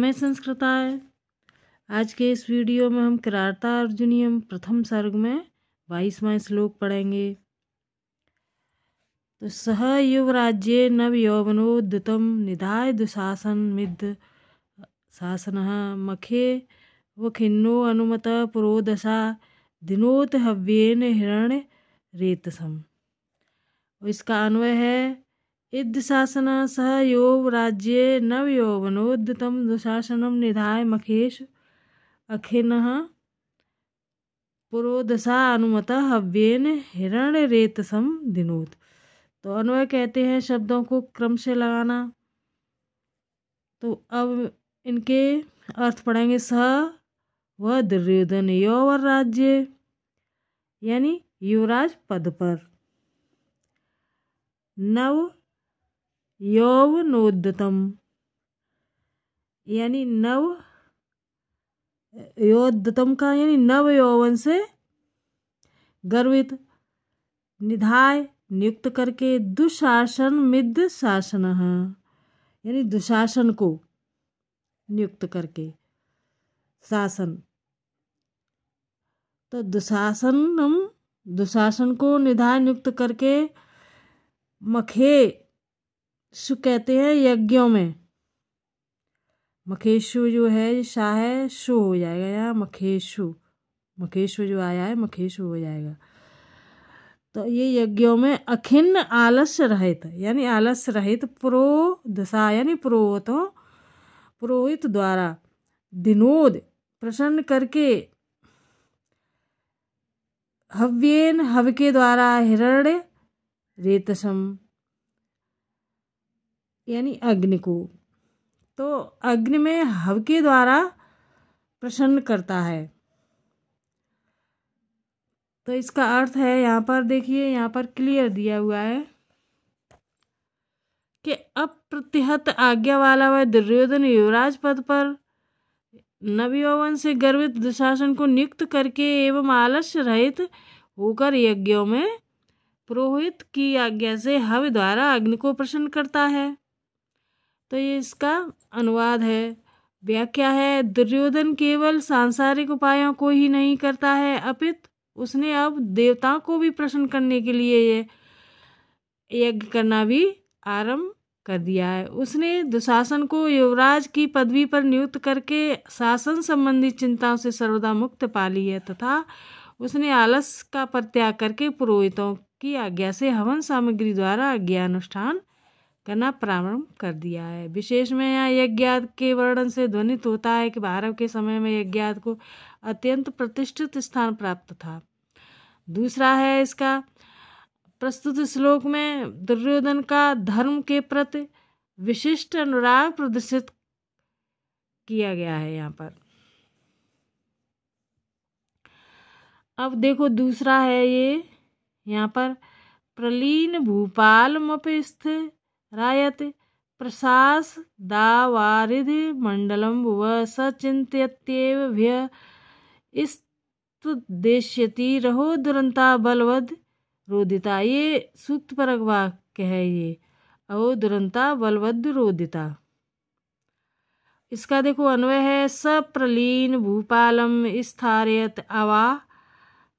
मैं संस्कृताय। आज के इस वीडियो में हम किराता अर्जुनीयम प्रथम सर्ग में 22वां श्लोक पढ़ेंगे। तो सह युवराज्ये नव यौवनोद्यतम निधाय दुशासन मिद शासनः मखे व खिन्नो अनुमत पुरोदशा दिनोत हव्येन हिरण्य रेतसम। इसका अन्वय है इद शासन सह यौव राज्ये नव यौवनोद्यतम दुशासनम निधाय मखेश अखिनः पुरोदशा अनुमत हव्येन हिरण्य रेतसम दिनोत। तो अन्वय कहते हैं शब्दों को क्रम से लगाना। तो अब इनके अर्थ पढ़ेंगे। सह वह दुर्योधन यौवन राज्य यानी युवराज पद पर, नव यौवनोद्यतम यानी नव योद्यतम का यानी नव यौवन से गर्वित, निधाय नियुक्त करके, दुशासन मिद शासन यानी दुशासन को नियुक्त करके शासन। तो दुशासन को निधाय नियुक्त करके मखे शु कहते हैं यज्ञों में। मखेशु जो है शाह है शु हो जाएगा, यहाँ मखेशु जो आया है मखेशु हो जाएगा। तो ये यज्ञों में अखिन्न आलस्य रहित यानी आलस्य रहित पुरोदशा यानी पुरोहित द्वारा दिनोद प्रसन्न करके, हव्येन हव के द्वारा, हिरण्य रेतसम यानी अग्नि को। तो अग्नि में हव के द्वारा प्रसन्न करता है। तो इसका अर्थ है यहाँ पर देखिए, यहाँ पर क्लियर दिया हुआ है कि अप्रतिहत आज्ञा वाला वह दुर्योधन युवराज पद पर नवयौवन से गर्वित दुशासन को नियुक्त करके एवं आलस्य रहित होकर यज्ञों में पुरोहित की आज्ञा से हव द्वारा अग्नि को प्रसन्न करता है। तो ये इसका अनुवाद है। व्याख्या है दुर्योधन केवल सांसारिक उपायों को ही नहीं करता है, अपितु उसने अब देवताओं को भी प्रसन्न करने के लिए ये यज्ञ करना भी आरंभ कर दिया है। उसने दुशासन को युवराज की पदवी पर नियुक्त करके शासन संबंधी चिंताओं से सर्वदा मुक्त पा ली है, तथा उसने आलस का परित्याग करके पुरोहितों की आज्ञा से हवन सामग्री द्वारा यज्ञानुष्ठान करना प्रारंभ कर दिया है। विशेष में यहाँ यज्ञाद के वर्णन से ध्वनित होता है कि भारव के समय में यज्ञाद को अत्यंत प्रतिष्ठित स्थान प्राप्त था। दूसरा है इसका प्रस्तुत श्लोक में दुर्योधन का धर्म के प्रति विशिष्ट अनुराग प्रदर्शित किया गया है यहाँ पर। अब देखो दूसरा है ये यहाँ पर प्रलीन भूपाल मपस्थ रायत प्रशास दावारिध मंडलम व सचिंत्यत्येव भय स्तुदेश्यति रहो दुरंता बलवद रोदिता। ये सूक्त परक वाक्य है ये, अहो दुरंता बलवद रोदिता। इसका देखो अन्वय है सप्रलीन भूपालम स्थारयत अवा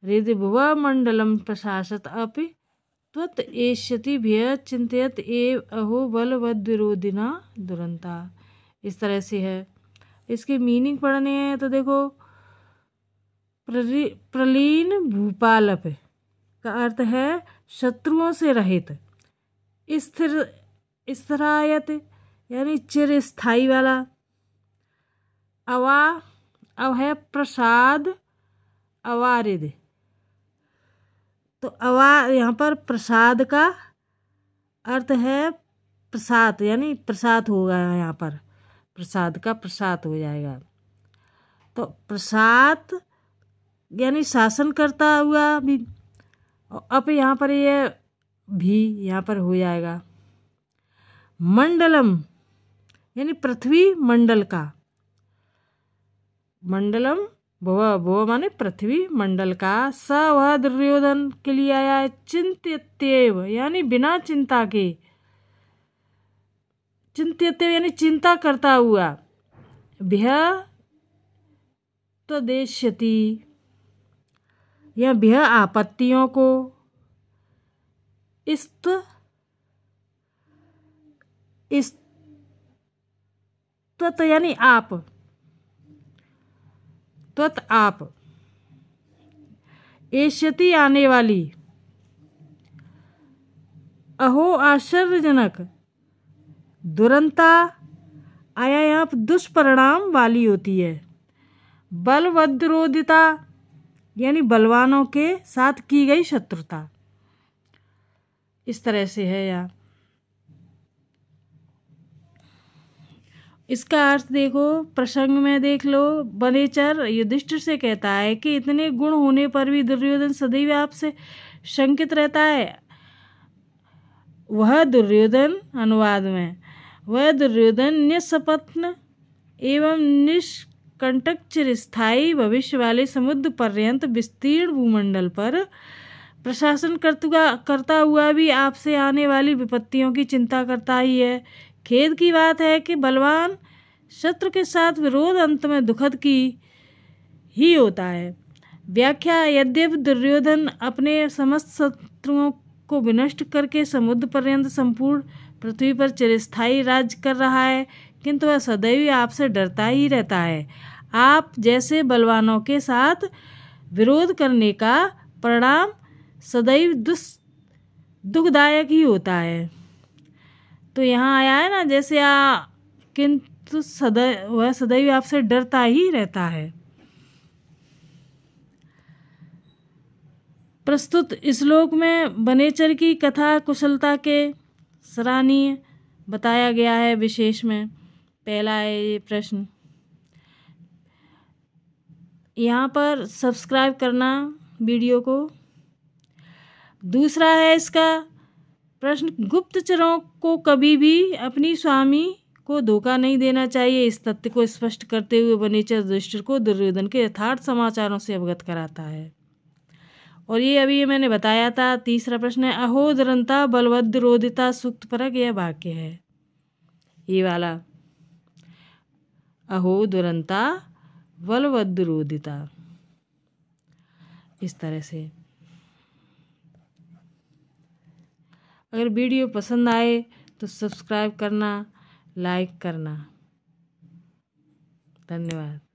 हृदय भुव मंडलम प्रशासत अपि त्वत् एष्यति भय चिंतयत एव अहो बलवद विरोधिना दुरंता। इस तरह से है। इसके मीनिंग पढ़ने हैं तो देखो प्रलीन भूपालप का अर्थ है शत्रुओं से रहित, स्थिरायत यानी चिर स्थाई वाला, अब है प्रसाद अवारिद। तो यहाँ पर प्रसाद का अर्थ है प्रसाद यानी प्रसाद होगा, यहाँ पर प्रसाद का प्रसाद हो जाएगा। तो प्रसाद यानी शासन करता हुआ भी, अब यहाँ पर ये भी यहाँ पर हो जाएगा। मंडलम यानी पृथ्वी मंडल का, मंडलम भव माने पृथ्वी मंडल का। स वह दुर्योधन के लिए आया है चिंत्यत्येव यानी बिना चिंता के, चिंत्यत्येव यानी चिंता करता हुआ, भ्य तदेष्यति या भ्य आपत्तियों को, इस्त त्वत यानी आप, त्वत आप, एष्यति आने वाली, अहो आश्चर्यजनक, दुरंता आया यहाँ दुष्परिणाम वाली होती है। बलवद्रोदिता यानी बलवानों के साथ की गई शत्रुता, इस तरह से है यहाँ। इसका अर्थ देखो, प्रसंग में देख लो। वनेचर युधिष्ठिर से कहता है कि इतने गुण होने पर भी दुर्योधन सदैव आपसे शंकित रहता है। वह दुर्योधन, अनुवाद में, वह दुर्योधन निष्पत्न एवं निष्कंटक चिरस्थायी भविष्य वाले समुद्र पर्यंत विस्तीर्ण भूमंडल पर प्रशासन करता हुआ भी आपसे आने वाली विपत्तियों की चिंता करता ही है। खेद की बात है कि बलवान शत्रु के साथ विरोध अंत में दुखद की ही होता है। व्याख्या, यद्यपि दुर्योधन अपने समस्त शत्रुओं को विनष्ट करके समुद्र पर्यंत संपूर्ण पृथ्वी पर चिरस्थायी राज्य कर रहा है, किंतु वह सदैव आपसे डरता ही रहता है। आप जैसे बलवानों के साथ विरोध करने का परिणाम सदैव दुखदायक ही होता है। तो यहाँ आया है ना, जैसे किंतु वह सदैव आपसे डरता ही रहता है। प्रस्तुत श्लोक में वनेचर की कथा कुशलता के सराहनीय बताया गया है। विशेष में पहला है ये प्रश्न, यहाँ पर सब्सक्राइब करना वीडियो को। दूसरा है इसका प्रश्न, गुप्तचरों को कभी भी अपनी स्वामी को धोखा नहीं देना चाहिए। इस तथ्य को स्पष्ट करते हुए वनेचर युधिष्ठिर को दुर्योधन के यथार्थ समाचारों से अवगत कराता है। और ये अभी मैंने बताया था। तीसरा प्रश्न है, अहो दुरंता बलवद्रोदिता सूक्त परक, यह वाक्य है ये वाला, अहो दुरंता बलवद्रोदिता, इस तरह से। अगर वीडियो पसंद आए तो सब्सक्राइब करना, लाइक करना। धन्यवाद।